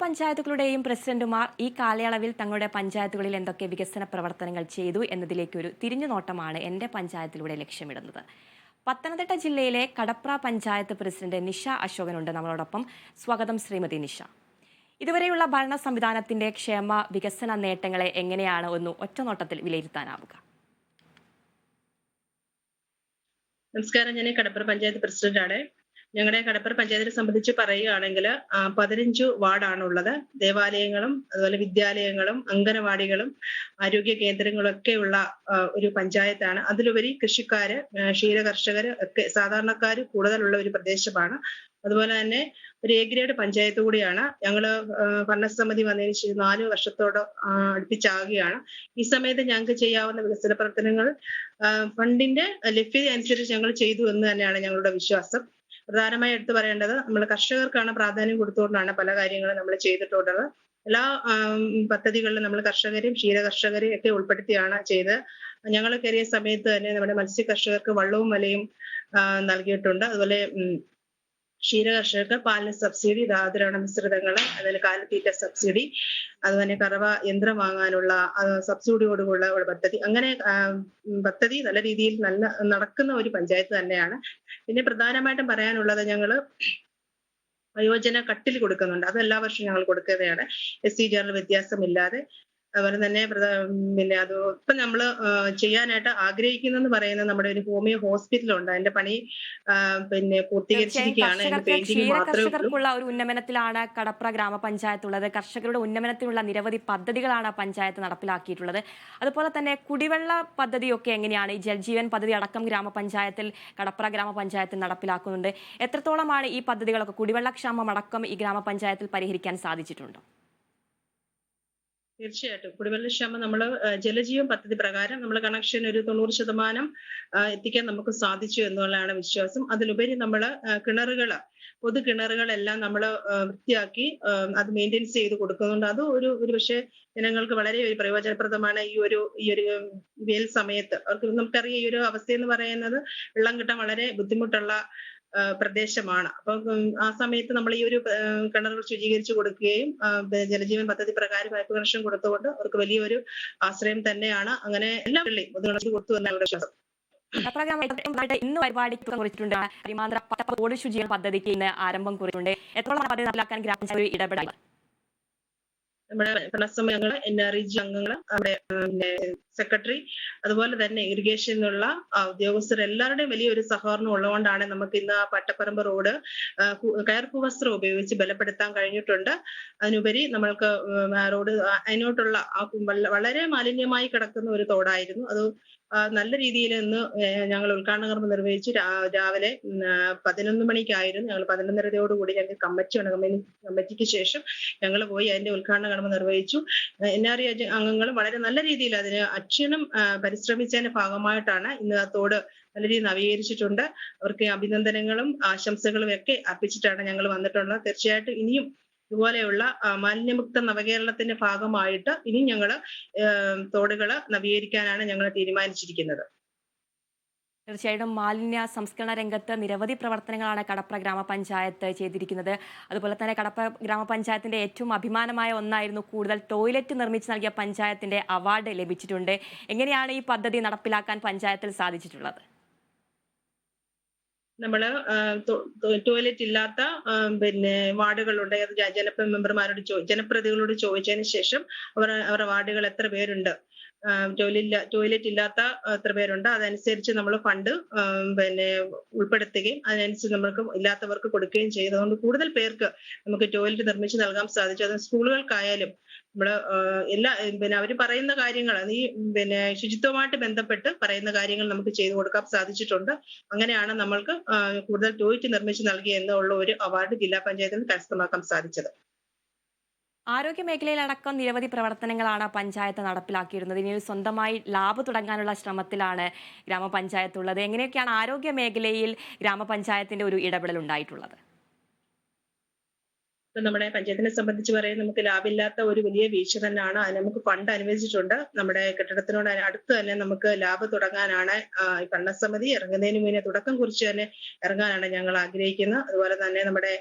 പഞ്ചായത്തുകളുടെയും പ്രസിഡന്റുമാർ ഈ കാലയളവിൽ തങ്ങളുടെ പഞ്ചായത്തുകളിൽ എന്തൊക്കെ വികസന പ്രവർത്തനങ്ങൾ ചെയ്തു എന്നതിലേക്കൊരു തിരിഞ്ഞുനോട്ടമാണ് എൻ്റെ പഞ്ചായത്തിലൂടെ ലക്ഷ്യമിടുന്നത്. പത്തനംതിട്ട ജില്ലയിലെ കടപ്ര പഞ്ചായത്ത് പ്രസിഡന്റ് നിഷ അശോകനുണ്ട് നമ്മളോടൊപ്പം. സ്വാഗതം ശ്രീമതി നിഷ. ഇതുവരെയുള്ള ഭരണ സംവിധാനത്തിന്റെ ക്ഷേമ വികസന നേട്ടങ്ങളെ എങ്ങനെയാണ് ഒന്ന് ഒറ്റനോട്ടത്തിൽ വിലയിരുത്താനാവുക? നമസ്കാരം, ഞാൻ കടപ്ര പഞ്ചായത്ത് പ്രസിഡന്റാണ്. ഞങ്ങളുടെ കടപ്ര പഞ്ചായത്തിനെ സംബന്ധിച്ച് പറയുകയാണെങ്കിൽ 15 വാർഡാണുള്ളത്. ദേവാലയങ്ങളും അതുപോലെ വിദ്യാലയങ്ങളും അംഗനവാടികളും ആരോഗ്യ കേന്ദ്രങ്ങളും ഒക്കെയുള്ള ഒരു പഞ്ചായത്താണ്. അതിലുപരി കൃഷിക്കാര്, ക്ഷീരകർഷകര് ഒക്കെ സാധാരണക്കാർ കൂടുതലുള്ള ഒരു പ്രദേശമാണ്. അതുപോലെ തന്നെ ഒരു എ ഗ്രേഡ് പഞ്ചായത്ത് കൂടിയാണ്. ഞങ്ങള് ഭരണസമിതി വന്നതിന് ശേഷം 4 വർഷത്തോട് അടുപ്പിച്ചാകുകയാണ്. ഈ സമയത്ത് ഞങ്ങൾക്ക് ചെയ്യാവുന്ന വികസന പ്രവർത്തനങ്ങൾ ഫണ്ടിന്റെ ലഭ്യത അനുസരിച്ച് ഞങ്ങൾ ചെയ്തു എന്ന് തന്നെയാണ് ഞങ്ങളുടെ വിശ്വാസം. പ്രധാനമായി എടുത്തു പറയേണ്ടത്, നമ്മൾ കർഷകർക്കാണ് പ്രാധാന്യം കൊടുത്തുകൊണ്ടാണ് പല കാര്യങ്ങളും നമ്മൾ ചെയ്തിട്ടുള്ളത്. എല്ലാ പദ്ധതികളിലും നമ്മൾ കർഷകരെയും ക്ഷീരകർഷകരെയും ഒക്കെ ഉൾപ്പെടുത്തിയാണ് ചെയ്ത്. ഞങ്ങൾ കയറിയ സമയത്ത് തന്നെ നമ്മുടെ മത്സ്യ കർഷകർക്ക് വള്ളവും വലയും നൽകിയിട്ടുണ്ട്. അതുപോലെ ക്ഷീരകർഷകർക്ക് പാലിന് സബ്സിഡി, ധാതുലവണ മിശ്രിതങ്ങൾ, അതുപോലെ കാലിത്തീറ്റ സബ്സിഡി, അതുപോലെ കറവ യന്ത്രം വാങ്ങാനുള്ള സബ്സിഡിയോടുകൂടിയുള്ള ഒരു പദ്ധതി. അങ്ങനെ പദ്ധതി നല്ല രീതിയിൽ നടക്കുന്ന ഒരു പഞ്ചായത്ത് തന്നെയാണ്. പിന്നെ പ്രധാനമായിട്ടും പറയാനുള്ളത്, ഞങ്ങള് വയോജന കട്ടിൽ കൊടുക്കുന്നുണ്ട്. അത് എല്ലാ വർഷവും ഞങ്ങൾ കൊടുക്കുകയാണ്, SC ജനറൽ വ്യത്യാസമില്ലാതെ. അതുപോലെ തന്നെ പിന്നെ അത് ഇപ്പം നമ്മൾ ചെയ്യാനായിട്ട് ആഗ്രഹിക്കുന്നെന്ന് പറയുന്നത് നമ്മുടെ ഒരു ഹോമിയോ ഹോസ്പിറ്റലുണ്ട്. അതിന്റെ പണി പിന്നെ പൂർത്തീകരിച്ചിരിക്കുകയാണ്. അതിന്റെ പെയിന്റിംഗ് മാത്രമേ ഉള്ളൂ. കർഷകർക്കുള്ള ഒരു ഉന്നമനത്തിലാണ് കടപ്ര ഗ്രാമപഞ്ചായത്ത് ഉള്ളത്. കർഷകരുടെ ഉന്നമനത്തിനുള്ള നിരവധി പദ്ധതികളാണ് പഞ്ചായത്ത് നടപ്പിലാക്കിയിട്ടുള്ളത്. അതുപോലെ തന്നെ കുടിവെള്ള പദ്ധതിയൊക്കെ എങ്ങനെയാണ്? ഈ ജൽജീവൻ പദ്ധതി അടക്കം ഗ്രാമപഞ്ചായത്തിൽ, കടപ്ര ഗ്രാമപഞ്ചായത്തിൽ നടപ്പിലാക്കുന്നുണ്ട്. എത്രത്തോളമാണ് ഈ പദ്ധതികളൊക്കെ, കുടിവെള്ളക്ഷാമം അടക്കം ഈ ഗ്രാമപഞ്ചായത്തിൽ പരിഹരിക്കാൻ സാധിച്ചിട്ടുണ്ടോ? തീർച്ചയായിട്ടും കുടിവെള്ളക്ഷാമം നമ്മൾ ജലജീവൻ പദ്ധതി പ്രകാരം നമ്മൾ കണക്ഷൻ ഒരു 90% എത്തിക്കാൻ നമുക്ക് സാധിച്ചു എന്നുള്ളതാണ് വിശ്വാസം. അതിലുപരി നമ്മൾ പൊതു കിണറുകളെല്ലാം നമ്മൾ വൃത്തിയാക്കി അത് മെയിൻറ്റെയിൻസ് ചെയ്ത് കൊടുക്കുന്നുണ്ട്. അത് ഒരു പക്ഷേ ജനങ്ങൾക്ക് വളരെ ഒരു പ്രയോജനപ്രദമാണ്. ഈ ഒരു വേൽ സമയത്ത് അവർക്ക്, നമുക്കറിയാം ഈ ഒരു അവസ്ഥയെന്ന് പറയുന്നത് വെള്ളം കിട്ടാൻ വളരെ ബുദ്ധിമുട്ടുള്ള പ്രദേശമാണ്. അപ്പം ആ സമയത്ത് നമ്മൾ ഈ ഒരു കിണറുകൾ ശുചീകരിച്ചു കൊടുക്കുകയും ജലജീവൻ പദ്ധതി പ്രകാരം പൈപ്പ് കണക്ഷൻ കൊടുത്തുകൊണ്ട് അവർക്ക് വലിയൊരു ആശ്രയം തന്നെയാണ്. അങ്ങനെ എല്ലാം കൊടുത്തു എന്നാണ് വിശ്വാസം. ഇന്ന് പരിപാടിക്ക് കുറിച്ചിട്ടുണ്ട്. അരിമാന്തര റോഡ് ശുചീകരണ പദ്ധതിക്ക് ഇന്ന് ആരംഭം കുറിച്ചിട്ടുണ്ട്. എത്രത്തോളം പദ്ധതി നടപ്പിലാക്കാൻ ഗ്രാമപഞ്ചായത്ത് ഇടപെടൽ? നമ്മുടെ ഭരണസമിതി NREG അംഗങ്ങൾ, നമ്മുടെ സെക്രട്ടറി, അതുപോലെ തന്നെ ഇറിഗേഷനുള്ള ഉദ്യോഗസ്ഥർ എല്ലാവരുടെയും വലിയൊരു സഹകരണം ഉള്ളതുകൊണ്ടാണ് നമുക്ക് ഇന്ന് പട്ടപ്പറമ്പ് റോഡ് കയർപ്പുവസ്ത്രം ഉപയോഗിച്ച് ബലപ്പെടുത്താൻ കഴിഞ്ഞിട്ടുണ്ട്. അതിനുപരി നമ്മൾക്ക് റോഡ് അതിനോട്ടുള്ള വളരെ മാലിന്യമായി കിടക്കുന്ന ഒരു തോടായിരുന്നു. അത് നല്ല രീതിയിൽ ഇന്ന് ഞങ്ങൾ ഉദ്ഘാടന കർമ്മം നിർവഹിച്ചു. രാവിലെ 11 മണിക്കായിരുന്നു. ഞങ്ങൾ 11:30യോടുകൂടി ഞങ്ങൾക്ക് കമ്മിറ്റിക്ക് ശേഷം ഞങ്ങൾ പോയി അതിന്റെ ഉദ്ഘാടന കർമ്മം നിർവഹിച്ചു. NREG അംഗങ്ങൾ വളരെ നല്ല രീതിയിൽ അതിന് അക്ഷീണം പരിശ്രമിച്ചതിന്റെ ഭാഗമായിട്ടാണ് ഇന്ന് ആ തോട് നല്ല രീതിയിൽ നവീകരിച്ചിട്ടുണ്ട്. അവർക്ക് അഭിനന്ദനങ്ങളും ആശംസകളും ഒക്കെ അർപ്പിച്ചിട്ടാണ് ഞങ്ങൾ വന്നിട്ടുള്ളത്. തീർച്ചയായിട്ടും ഇനിയും ഇതുപോലെയുള്ള മാലിന്യമുക്ത നവകേരളത്തിന്റെ ഭാഗമായിട്ട് ഇനി ഞങ്ങള് തോടുകള് നവീകരിക്കാനാണ് ഞങ്ങൾ തീരുമാനിച്ചിരിക്കുന്നത്. തീർച്ചയായിട്ടും മാലിന്യ സംസ്കരണ രംഗത്ത് നിരവധി പ്രവർത്തനങ്ങളാണ് കടപ്ര ഗ്രാമപഞ്ചായത്ത് ചെയ്തിരിക്കുന്നത്. അതുപോലെ തന്നെ കടപ്ര ഗ്രാമപഞ്ചായത്തിന്റെ ഏറ്റവും അഭിമാനമായ ഒന്നായിരുന്നു കൂടുതൽ ടോയ്ലറ്റ് നിർമ്മിച്ച് നൽകിയ പഞ്ചായത്തിന്റെ അവാർഡ് ലഭിച്ചിട്ടുണ്ട്. എങ്ങനെയാണ് ഈ പദ്ധതി നടപ്പിലാക്കാൻ പഞ്ചായത്തിൽ സാധിച്ചിട്ടുള്ളത്? നമ്മള് ടോയ്ലറ്റ് ഇല്ലാത്ത പിന്നെ വാർഡുകളുണ്ട്. അത് ജനപ്രതിനിധികളോട് ചോദിച്ചതിന് ശേഷം അവരുടെ വാർഡുകൾ എത്ര പേരുണ്ട്, ടോയ്ലറ്റ് ഇല്ലാത്ത എത്ര പേരുണ്ട്, അതനുസരിച്ച് നമ്മൾ ഫണ്ട് പിന്നെ ഉൾപ്പെടുത്തുകയും അതിനനുസരിച്ച് നമുക്ക് ഇല്ലാത്തവർക്ക് കൊടുക്കുകയും ചെയ്തതുകൊണ്ട് കൂടുതൽ പേർക്ക് നമുക്ക് ടോയ്ലറ്റ് നിർമ്മിച്ച് നൽകാൻ സാധിച്ചു. അത് സ്കൂളുകൾക്കായാലും നമ്മള് പിന്നെ അവര് പറയുന്ന കാര്യങ്ങൾ, ഈ പിന്നെ ശുചിത്വമായിട്ട് ബന്ധപ്പെട്ട് പറയുന്ന കാര്യങ്ങൾ നമുക്ക് ചെയ്തു കൊടുക്കാൻ സാധിച്ചിട്ടുണ്ട്. അങ്ങനെയാണ് നമ്മൾക്ക് കൂടുതൽ ടോയ്ലറ്റ് നിർമ്മിച്ച് നൽകി എന്നുള്ള ഒരു അവാർഡ് ജില്ലാ പഞ്ചായത്തിന് കരസ്ഥമാക്കാൻ സാധിച്ചത്. ആരോഗ്യ മേഖലയിലടക്കം നിരവധി പ്രവർത്തനങ്ങളാണ് പഞ്ചായത്ത് നടപ്പിലാക്കിയിരുന്നത്. ഇനി സ്വന്തമായി ലാബ് തുടങ്ങാനുള്ള ശ്രമത്തിലാണ് ഗ്രാമപഞ്ചായത്ത് ഉള്ളത്. എങ്ങനെയൊക്കെയാണ് ആരോഗ്യ മേഖലയിൽ ഗ്രാമപഞ്ചായത്തിന്റെ ഒരു ഇടപെടൽ ഉണ്ടായിട്ടുള്ളത്? ഇപ്പൊ നമ്മുടെ പഞ്ചായത്തിനെ സംബന്ധിച്ച് പറയാൻ നമുക്ക് ലാഭില്ലാത്ത ഒരു വലിയ വീഴ്ച തന്നെയാണ്. അത് നമുക്ക് ഫണ്ട് അനുവദിച്ചിട്ടുണ്ട്. നമ്മുടെ കെട്ടിടത്തിനോട് അടുത്ത് തന്നെ നമുക്ക് ലാബ് തുടങ്ങാനാണ് ഈ ഭരണസമിതി ഇറങ്ങുന്നതിന് മുന്നേ തുടക്കം കുറിച്ച് തന്നെ ഇറങ്ങാനാണ് ഞങ്ങൾ ആഗ്രഹിക്കുന്നത്. അതുപോലെ തന്നെ നമ്മുടെ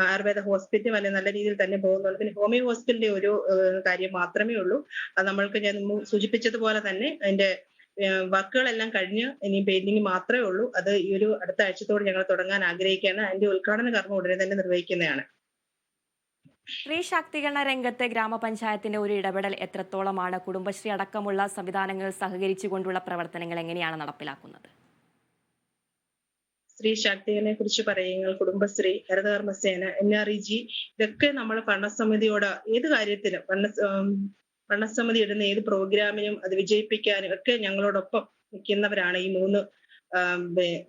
ആയുർവേദ ഹോസ്പിറ്റൽ നല്ല രീതിയിൽ തന്നെ പോകുന്നുണ്ട്. പിന്നെ ഹോമിയോ ഹോസ്പിറ്റലിന്റെ ഒരു കാര്യം മാത്രമേ ഉള്ളൂ. അത് നമ്മൾക്ക് ഞാൻ സൂചിപ്പിച്ചതുപോലെ തന്നെ അതിന്റെ വർക്കുകളെല്ലാം കഴിഞ്ഞ് ഇനി പെയിന്റിംഗ് മാത്രമേ ഉള്ളൂ. അത് ഈ ഒരു അടുത്ത ആഴ്ചത്തോടെ ഞങ്ങൾ തുടങ്ങാൻ ആഗ്രഹിക്കുകയാണ്. അതിന്റെ ഉദ്ഘാടന കർമ്മം ഉടനെ തന്നെ നിർവഹിക്കുന്നതാണ്. സ്ത്രീ ശാക്തീകരണ രംഗത്ത് ഗ്രാമപഞ്ചായത്തിന്റെ ഒരു ഇടപെടൽ എത്രത്തോളമാണ്? കുടുംബശ്രീ അടക്കമുള്ള സംവിധാനങ്ങൾ സഹകരിച്ചുകൊണ്ടുള്ള പ്രവർത്തനങ്ങൾ എങ്ങനെയാണ് നടപ്പിലാക്കുന്നത്? സ്ത്രീ ശാക്തീകരണത്തെ കുറിച്ച് പറയുമ്പോൾ കുടുംബശ്രീ, ഹരിതകർമ്മസേന, NREG ഇതൊക്കെ നമ്മൾ ഭരണസമിതിയോട് ഏത് കാര്യത്തിലും ഭരണസമിതി ഇടുന്ന ഏത് പ്രോഗ്രാമിനും അത് വിജയിപ്പിക്കാനും ഒക്കെ ഞങ്ങളോടൊപ്പം നിൽക്കുന്നവരാണ് ഈ മൂന്ന്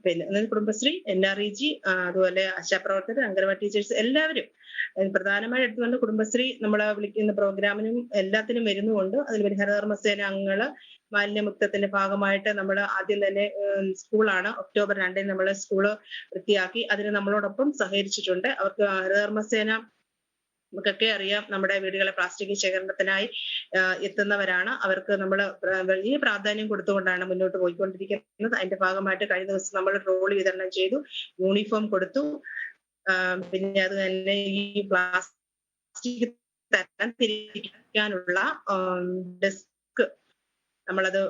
പിന്നെ കുടുംബശ്രീ, NREG, അതുപോലെ ആശാപ്രവർത്തകർ, അംഗനവാടി ടീച്ചേഴ്സ് എല്ലാവരും. പ്രധാനമായി എടുത്തുകൊണ്ട് കുടുംബശ്രീ നമ്മളെ വിളിക്കുന്ന പ്രോഗ്രാമിനും എല്ലാത്തിനും വരുന്നുമുണ്ട്. അതിൽ ഹരിതകർമ്മസേന അംഗങ്ങള് മാലിന്യമുക്തത്തിന്റെ ഭാഗമായിട്ട് നമ്മൾ ആദ്യം തന്നെ സ്കൂളാണ് ഒക്ടോബർ 2 നമ്മൾ സ്കൂള് വൃത്തിയാക്കി. അതിന് നമ്മളോടൊപ്പം സഹകരിച്ചിട്ടുണ്ട്. അവർക്ക് ഹരിതകർമ്മസേന നമുക്കൊക്കെ അറിയാം, നമ്മുടെ വീടുകളെ പ്ലാസ്റ്റിക് ശേഖരണത്തിനായി എത്തുന്നവരാണ്. അവർക്ക് നമ്മൾ വലിയ പ്രാധാന്യം കൊടുത്തുകൊണ്ടാണ് മുന്നോട്ട് പോയിക്കൊണ്ടിരിക്കുന്നത്. അതിന്റെ ഭാഗമായിട്ട് കഴിഞ്ഞ ദിവസം നമ്മൾ ട്രോളി വിതരണം ചെയ്തു, യൂണിഫോം കൊടുത്തു. പിന്നെ അത് തന്നെ ഈ പ്ലാസ്റ്റിക് തരം തിരിക്കാനുള്ള ഡെസ്ക് നമ്മളത്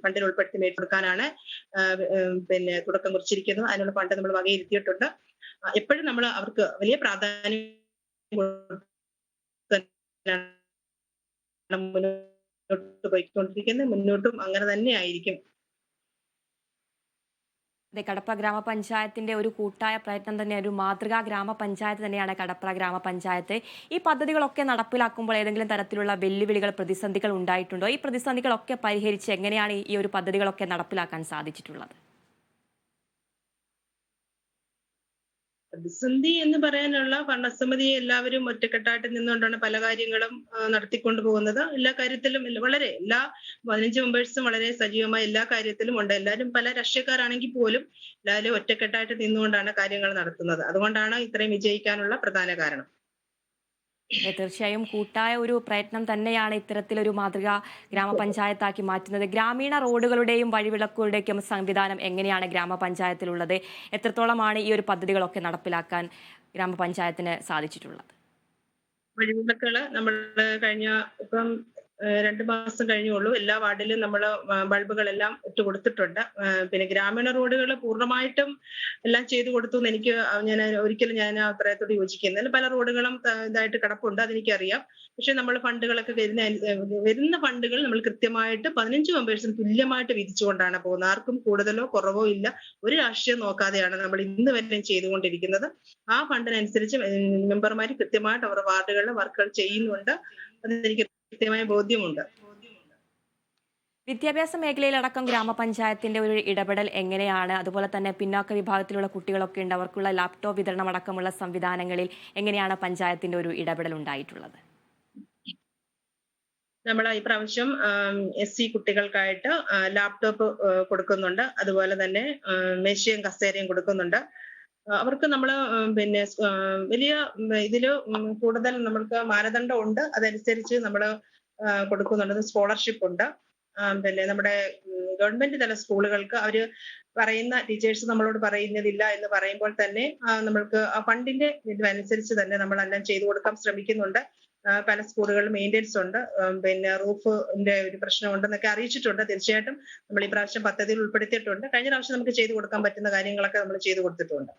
ഫണ്ടിൽ ഉൾപ്പെടുത്തി മേടിച്ചെടുക്കാനാണ് പിന്നെ തുടക്കം കുറിച്ചിരിക്കുന്നത്. അതിനുള്ള ഫണ്ട് നമ്മൾ വകയിരുത്തിയിട്ടുണ്ട്. എപ്പോഴും നമ്മൾ അവർക്ക് വലിയ പ്രാധാന്യം മുന്നോട്ട് പോയിക്കൊണ്ടിരിക്കുന്നത്. മുന്നോട്ടും അങ്ങനെ തന്നെ ആയിരിക്കും. കടപ്ര ഗ്രാമപഞ്ചായത്തിന്റെ ഒരു കൂട്ടായ പ്രയത്നം തന്നെ, ഒരു മാതൃകാ ഗ്രാമപഞ്ചായത്ത് തന്നെയാണ് കടപ്ര ഗ്രാമപഞ്ചായത്ത്. ഈ പദ്ധതികളൊക്കെ നടപ്പിലാക്കുമ്പോൾ ഏതെങ്കിലും തരത്തിലുള്ള വെല്ലുവിളികൾ, പ്രതിസന്ധികൾ ഉണ്ടായിട്ടുണ്ടോ? ഈ പ്രതിസന്ധികളൊക്കെ പരിഹരിച്ച് എങ്ങനെയാണ് ഈ ഒരു പദ്ധതികളൊക്കെ നടപ്പിലാക്കാൻ സാധിച്ചിട്ടുള്ളത്? പ്രതിസന്ധി എന്ന് പറയാനുള്ള ഭരണസമിതി എല്ലാവരും ഒറ്റക്കെട്ടായിട്ട് നിന്നുകൊണ്ടാണ് പല കാര്യങ്ങളും നടത്തിക്കൊണ്ടു പോകുന്നത്. എല്ലാ കാര്യത്തിലും വളരെ എല്ലാ 15 മെമ്പേഴ്സും വളരെ സജീവമായി എല്ലാ കാര്യത്തിലും ഉണ്ട്. എല്ലാവരും പല രാഷ്ട്രീയക്കാരാണെങ്കിൽ പോലും എല്ലാവരും ഒറ്റക്കെട്ടായിട്ട് നിന്നുകൊണ്ടാണ് കാര്യങ്ങൾ നടത്തുന്നത്. അതുകൊണ്ടാണ് ഇത്രയും വിജയിക്കാനുള്ള പ്രധാന കാരണം. തീർച്ചയായും കൂട്ടായ ഒരു പ്രയത്നം തന്നെയാണ് ഇത്തരത്തിലൊരു മാതൃകാ ഗ്രാമപഞ്ചായത്താക്കി മാറ്റുന്നത്. ഗ്രാമീണ റോഡുകളുടെയും വഴിവിളക്കുകളുടെയും സംവിധാനം എങ്ങനെയാണ് ഗ്രാമപഞ്ചായത്തിലുള്ളത്? എത്രത്തോളമാണ് ഈ ഒരു പദ്ധതികളൊക്കെ നടപ്പിലാക്കാൻ ഗ്രാമപഞ്ചായത്തിന് സാധിച്ചിട്ടുള്ളത്? വഴിവിളക്കുകള് നമ്മൾ കഴിഞ്ഞ ഇപ്പം 2 മാസം കഴിഞ്ഞുള്ളൂ. എല്ലാ വാർഡിലും നമ്മൾ ബൾബുകളെല്ലാം ഇട്ട് കൊടുത്തിട്ടുണ്ട്. പിന്നെ ഗ്രാമീണ റോഡുകൾ പൂർണ്ണമായിട്ടും എല്ലാം ചെയ്തു കൊടുത്തു എന്ന് ഒരിക്കലും ഞാൻ ആ അഭിപ്രായത്തോട് യോജിക്കുന്നില്ല. പല റോഡുകളും ഇതായിട്ട് കിടപ്പുണ്ട്, അതെനിക്കറിയാം. പക്ഷെ നമ്മൾ ഫണ്ടുകളൊക്കെ വരുന്ന ഫണ്ടുകൾ നമ്മൾ കൃത്യമായിട്ട് 15 മെമ്പേഴ്സിന് തുല്യമായിട്ട് വിധിച്ചുകൊണ്ടാണ് പോകുന്നത്. ആർക്കും കൂടുതലോ കുറവോ ഇല്ല. ഒരു രാഷ്ട്രീയം നോക്കാതെയാണ് നമ്മൾ ഇന്ന് വരെ ചെയ്തുകൊണ്ടിരിക്കുന്നത്. ആ ഫണ്ടിനനുസരിച്ച് മെമ്പർമാർ കൃത്യമായിട്ട് അവരുടെ വാർഡുകളിലെ വർക്കുകൾ ചെയ്യുന്നുണ്ട്. അതെനിക്ക് കൃത്യമായ ബോധ്യമുണ്ട്. വിദ്യാഭ്യാസ മേഖലയിലടക്കം ഗ്രാമപഞ്ചായത്തിന്റെ ഒരു ഇടപെടൽ എങ്ങനെയാണ്? അതുപോലെ തന്നെ പിന്നാക്ക വിഭാഗത്തിലുള്ള കുട്ടികളൊക്കെ ഉണ്ട്, അവർക്കുള്ള ലാപ്ടോപ്പ് വിതരണം അടക്കമുള്ള സംവിധാനങ്ങളിൽ എങ്ങനെയാണ് പഞ്ചായത്തിന്റെ ഒരു ഇടപെടൽ ഉണ്ടായിട്ടുള്ളത്? നമ്മൾ ഈ പ്രാവശ്യം SC കുട്ടികൾക്കായിട്ട് ലാപ്ടോപ്പ് കൊടുക്കുന്നുണ്ട്. അതുപോലെ തന്നെ മേശയും കസേരയും കൊടുക്കുന്നുണ്ട്. അവർക്ക് നമ്മൾ പിന്നെ വലിയ ഇതില് കൂടുതൽ നമ്മൾക്ക് മാനദണ്ഡം ഉണ്ട്. അതനുസരിച്ച് നമ്മൾ കൊടുക്കുന്നുണ്ട്. സ്കോളർഷിപ്പ് ഉണ്ട്. പിന്നെ നമ്മുടെ ഗവൺമെന്റ് തല സ്കൂളുകൾക്ക് അവര് പറയുന്ന ടീച്ചേഴ്സ് നമ്മളോട് പറയുന്നതില്ല എന്ന് പറയുമ്പോൾ തന്നെ നമ്മൾക്ക് ആ ഫണ്ടിന്റെ ഇതനുസരിച്ച് തന്നെ നമ്മളെല്ലാം ചെയ്തു കൊടുക്കാൻ ശ്രമിക്കുന്നുണ്ട്. പല സ്കൂളുകളിലും മെയിൻ്റെനൻസ് ഉണ്ട്. പിന്നെ റൂഫിന്റെ ഒരു പ്രശ്നം ഉണ്ടെന്നൊക്കെ അറിയിച്ചിട്ടുണ്ട്. തീർച്ചയായിട്ടും നമ്മൾ ഈ പ്രാവശ്യം പദ്ധതിയിൽ ഉൾപ്പെടുത്തിയിട്ടുണ്ട്. കഴിഞ്ഞ പ്രാവശ്യം നമുക്ക് ചെയ്തു കൊടുക്കാൻ പറ്റുന്ന കാര്യങ്ങളൊക്കെ നമ്മൾ ചെയ്തു കൊടുത്തിട്ടുണ്ട്.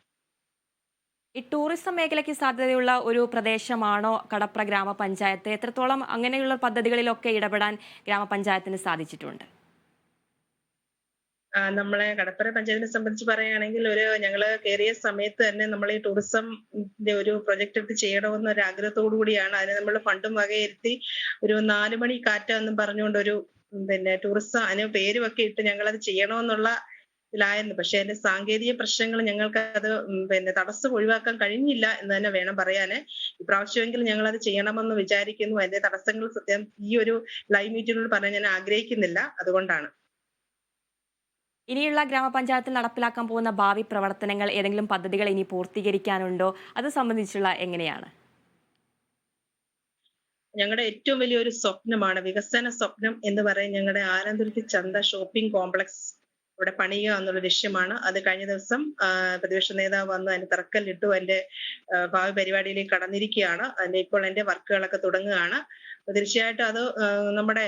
ഈ ടൂറിസം മേഖലയ്ക്ക് സാധ്യതയുള്ള ഒരു പ്രദേശമാണോ കടപ്ര ഗ്രാമപഞ്ചായത്ത്? എത്രത്തോളം അങ്ങനെയുള്ള പദ്ധതികളിലൊക്കെ ഇടപെടാൻ ഗ്രാമപഞ്ചായത്തിന് സാധിച്ചിട്ടുണ്ട്? നമ്മളെ കടപ്പുറ പഞ്ചായത്തിനെ സംബന്ധിച്ച് പറയുകയാണെങ്കിൽ ഞങ്ങള് കയറിയ സമയത്ത് തന്നെ നമ്മൾ ഈ ടൂറിസംന്റെ ഒരു പ്രൊജക്ട് എടുത്ത് ചെയ്യണമെന്ന ഒരു ആഗ്രഹത്തോടു കൂടിയാണ് അതിന് നമ്മൾ ഫണ്ടും വകയിരുത്തി ഒരു 4 മണി കാറ്റ് എന്നും പറഞ്ഞുകൊണ്ട് ഒരു പിന്നെ ടൂറിസം അതിന് പേരുമൊക്കെ ഇട്ട് ഞങ്ങളത് ചെയ്യണമെന്നുള്ള ഇതിലായിരുന്നു. പക്ഷെ അതിന്റെ സാങ്കേതിക പ്രശ്നങ്ങൾ ഞങ്ങൾക്ക് അത് പിന്നെ തടസ്സം ഒഴിവാക്കാൻ കഴിഞ്ഞില്ല എന്ന് തന്നെ വേണം പറയാന്. ഇപ്രാവശ്യമെങ്കിലും ഞങ്ങൾ അത് ചെയ്യണമെന്ന് വിചാരിക്കുന്നു. അതിന്റെ തടസ്സങ്ങൾ സത്യം ഈ ഒരു ലൈവ് മീറ്റിനോട് പറയാൻ ഞാൻ ആഗ്രഹിക്കുന്നില്ല. അതുകൊണ്ടാണ്. ഇനിയുള്ള ഗ്രാമപഞ്ചായത്തിൽ നടപ്പിലാക്കാൻ പോകുന്ന ഭാവി പ്രവർത്തനങ്ങൾ, ഏതെങ്കിലും പദ്ധതികൾ ഇനി പൂർത്തീകരിക്കാനുണ്ടോ? അത് സംബന്ധിച്ചുള്ള എങ്ങനെയാണ്? ഞങ്ങളുടെ ഏറ്റവും വലിയൊരു സ്വപ്നമാണ്, വികസന സ്വപ്നം എന്ന് പറയും, ഞങ്ങളുടെ ആനന്ദുരുത്തി ചന്ത ഷോപ്പിംഗ് കോംപ്ലക്സ് ഇവിടെ പണിയുക എന്നുള്ള ലക്ഷ്യമാണ്. അത് കഴിഞ്ഞ ദിവസം പ്രതിപക്ഷ നേതാവ് വന്ന് അതിന് തറക്കല്ലിട്ടു. അതിന്റെ ഭാവി പരിപാടിയിലേക്ക് കടന്നിരിക്കുകയാണ്. അതിന്റെ ഇപ്പോൾ എന്റെ വർക്കുകളൊക്കെ തുടങ്ങുകയാണ്. അപ്പൊ തീർച്ചയായിട്ടും അത് നമ്മുടെ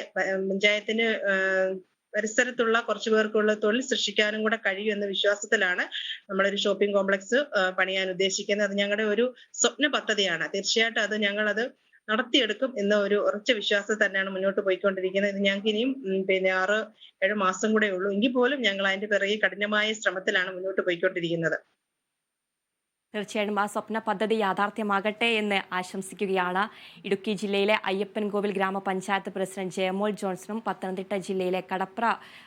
പഞ്ചായത്തിന് പരിസരത്തുള്ള കുറച്ചു പേർക്കുള്ള തൊഴിൽ സൃഷ്ടിക്കാനും കൂടെ കഴിയും എന്ന വിശ്വാസത്തിലാണ് നമ്മളൊരു ഷോപ്പിംഗ് കോംപ്ലക്സ് പണിയാൻ ഉദ്ദേശിക്കുന്നത്. അത് ഞങ്ങളുടെ ഒരു സ്വപ്ന പദ്ധതിയാണ്. തീർച്ചയായിട്ടും അത് ഞങ്ങളത് നടത്തിയെടുക്കും എന്ന ഒരു ഉറച്ച വിശ്വാസം തന്നെയാണ് മുന്നോട്ട് പോയിക്കൊണ്ടിരിക്കുന്നത്. ഇത് ഞങ്ങൾക്ക് ഇനിയും 6-7 മാസം കൂടെ ഉള്ളൂ. എങ്കിൽ പോലും ഞങ്ങൾ അതിന്റെ പിറകെ കഠിനമായ ശ്രമത്തിലാണ് മുന്നോട്ട് പോയിക്കൊണ്ടിരിക്കുന്നത്. തീർച്ചയായും ആ സ്വപ്ന പദ്ധതി യാഥാർത്ഥ്യമാകട്ടെ എന്ന് ആശംസിക്കുകയാണ്. ഇടുക്കി ജില്ലയിലെ അയ്യപ്പൻകോവിൽ ഗ്രാമപഞ്ചായത്ത് പ്രസിഡന്റ് ജയമോൾ ജോൺസണും പത്തനംതിട്ട ജില്ലയിലെ കടപ്ര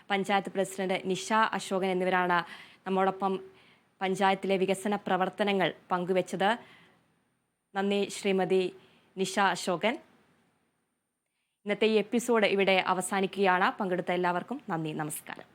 പഞ്ചായത്ത് പ്രസിഡന്റ് നിഷ അശോകൻ എന്നിവരാണ് നമ്മോടൊപ്പം പഞ്ചായത്തിലെ വികസന പ്രവർത്തനങ്ങൾ പങ്കുവച്ചത്. നന്ദി ശ്രീമതി നിഷ അശോകൻ. ഇന്നത്തെ ഈ എപ്പിസോഡ് ഇവിടെ അവസാനിക്കുകയാണ്. പങ്കെടുത്ത എല്ലാവർക്കും നന്ദി, നമസ്കാരം.